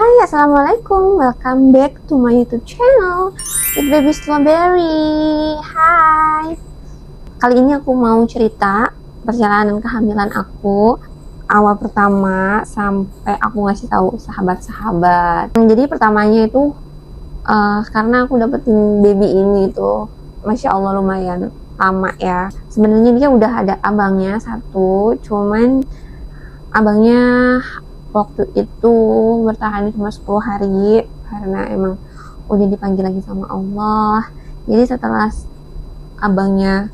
Hai, assalamualaikum. Welcome back to my YouTube channel. It's Baby Strawberry. Hai. Kali ini aku mau cerita perjalanan kehamilan aku. Awal pertama sampai aku ngasih tahu sahabat-sahabat. Jadi pertamanya itu karena aku dapetin baby ini tuh, masya Allah lumayan lama ya. Sebenarnya dia udah ada abangnya satu, cuman abangnya waktu itu bertahan cuma 10 hari karena emang udah dipanggil lagi sama Allah. Jadi setelah abangnya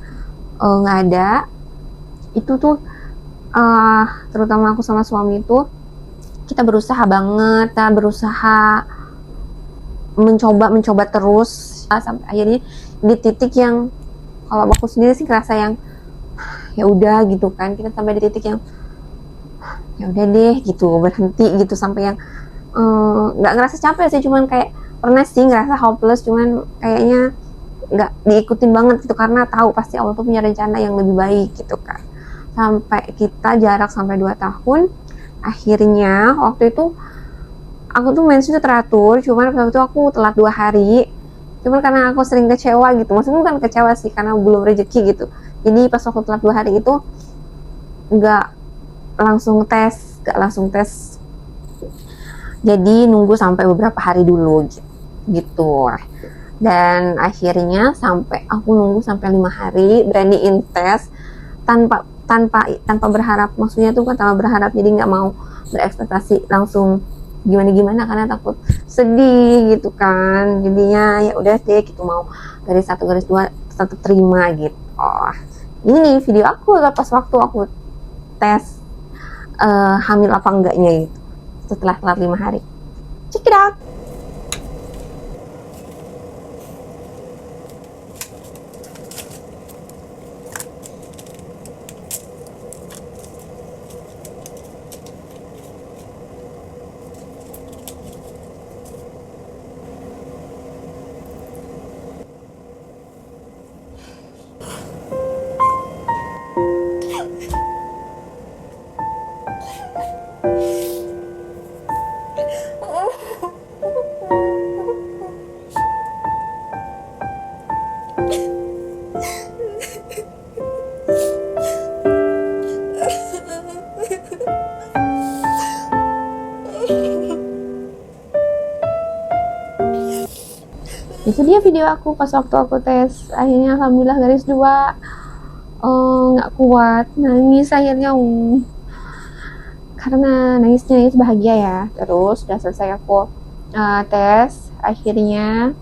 nggak ada, itu tuh terutama aku sama suami itu kita berusaha banget, kita berusaha mencoba terus sampai akhirnya di titik yang kalau aku sendiri sih ngerasa yang ya udah gitu kan, kita sampai di titik yang ya udah deh gitu, berhenti gitu, sampai yang nggak ngerasa capek sih, cuman kayak pernah sih ngerasa hopeless, cuman kayaknya nggak diikutin banget gitu karena tahu pasti Allah tuh punya rencana yang lebih baik gitu kan. Sampai kita jarak sampai 2 tahun, akhirnya waktu itu aku tuh mensnya teratur, cuman waktu itu aku telat 2 hari, cuman karena aku sering kecewa gitu, maksudnya bukan kecewa sih, karena belum rezeki gitu. Jadi pas waktu telat 2 hari itu nggak langsung tes, jadi nunggu sampai beberapa hari dulu gitu. Dan akhirnya sampai aku nunggu sampai 5 hari beraniin tes tanpa berharap, maksudnya tuh tanpa berharap, jadi nggak mau berekspektasi langsung gimana karena takut sedih gitu kan. Jadinya ya udah deh gitu, mau garis 1 garis 2 tetap terima gitu. Ini nih video aku pas waktu aku tes hamil apa enggaknya gitu setelah telat 5 hari. Check it out. Itu dia video aku pas waktu aku tes. Akhirnya alhamdulillah garis 2 nggak kuat, nangis akhirnya karena nangis bahagia ya. Terus udah selesai aku tes, akhirnya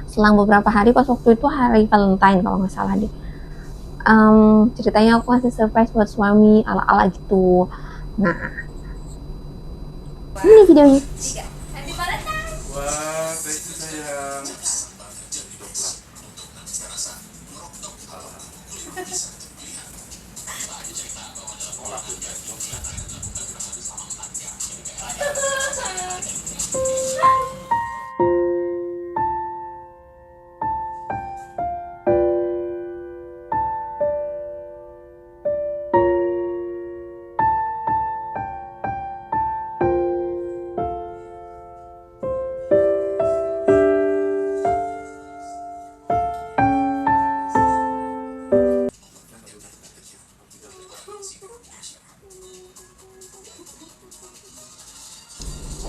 selang beberapa hari, pas waktu itu hari Valentine kalau nggak salah deh, ceritanya aku kasih surprise buat suami ala-ala gitu. Nah, ini videonya. Wah, thank you sayang.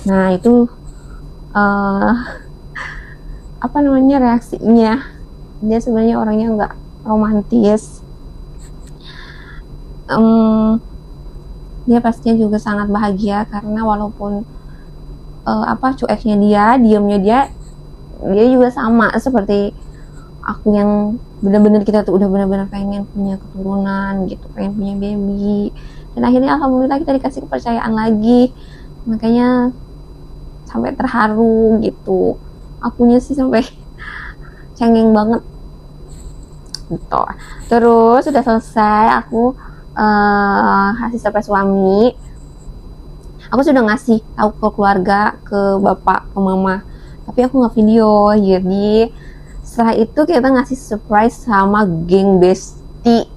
Nah itu apa namanya, reaksinya dia sebenarnya orangnya nggak romantis. Dia pastinya juga sangat bahagia karena walaupun cueknya dia, diamnya dia juga sama seperti aku yang benar-benar, kita tuh udah benar-benar pengen punya keturunan gitu, pengen punya baby. Dan akhirnya alhamdulillah kita dikasih kepercayaan lagi, makanya sampai terharu gitu. Akunya sih sampai cengeng banget gitu. Terus sudah selesai, aku kasih surprise suami. Aku sudah ngasih tahu ke keluarga, ke bapak, ke mama, tapi aku nggak video. Jadi setelah itu kita ngasih surprise sama geng bestie,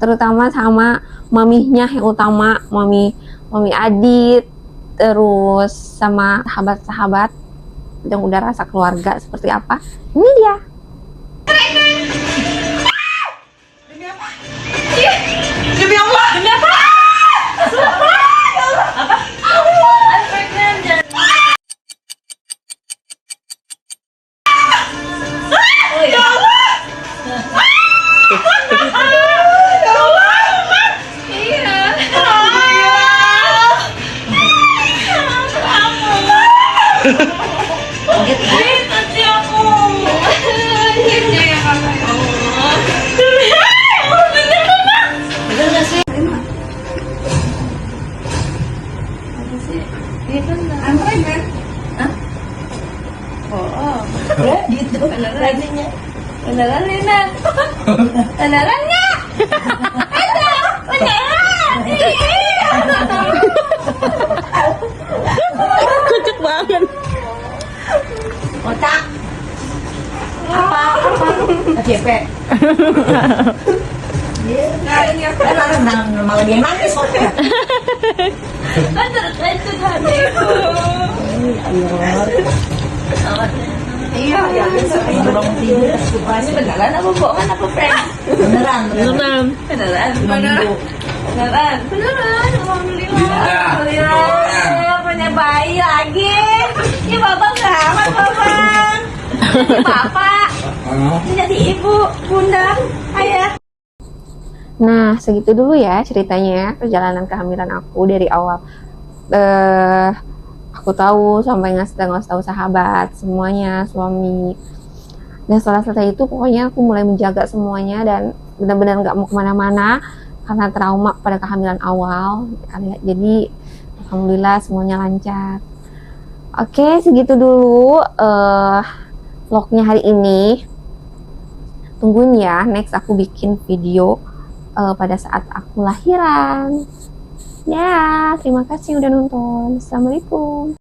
terutama sama maminya yang utama, mami Adit, terus sama sahabat-sahabat yang udah rasa keluarga seperti apa. Ini dia. Demi Allah. Demi apa? Apa? I'm pregnant. Oh ya Allah. Ya Allah. Iya. Kaget nanti aku. Akhirnya ya kakak. Bener gak sih? Apa sih? Itu I'm pregnant. Hah? Oh. Ya gitu. Benerannya. Beneran Lina. Beneran nggak? Beneran. Kocak banget. Otak. Apa? KJP. Nah ini apa? Malah dia nangis kok. Kan terkejut hatiku. Iya, ya bisa bangun tidur pas ini beneran apa bohongan apa prank? Beneran. Alhamdulillah. Punya bayi lagi. Ya bapak selamat bapak. Jadi bapak. Jadi ibu, bunda, ayah. Nah, segitu dulu ya ceritanya perjalanan kehamilan aku dari awal. Aku tahu sampai ngasih tahu sahabat, semuanya, suami. Dan setelah selesai itu pokoknya aku mulai menjaga semuanya dan benar-benar nggak mau kemana-mana karena trauma pada kehamilan awal. Jadi alhamdulillah semuanya lancar. Oke, segitu dulu vlognya hari ini. Tungguin ya, next aku bikin video pada saat aku lahiran. Ya, terima kasih udah nonton. Assalamualaikum.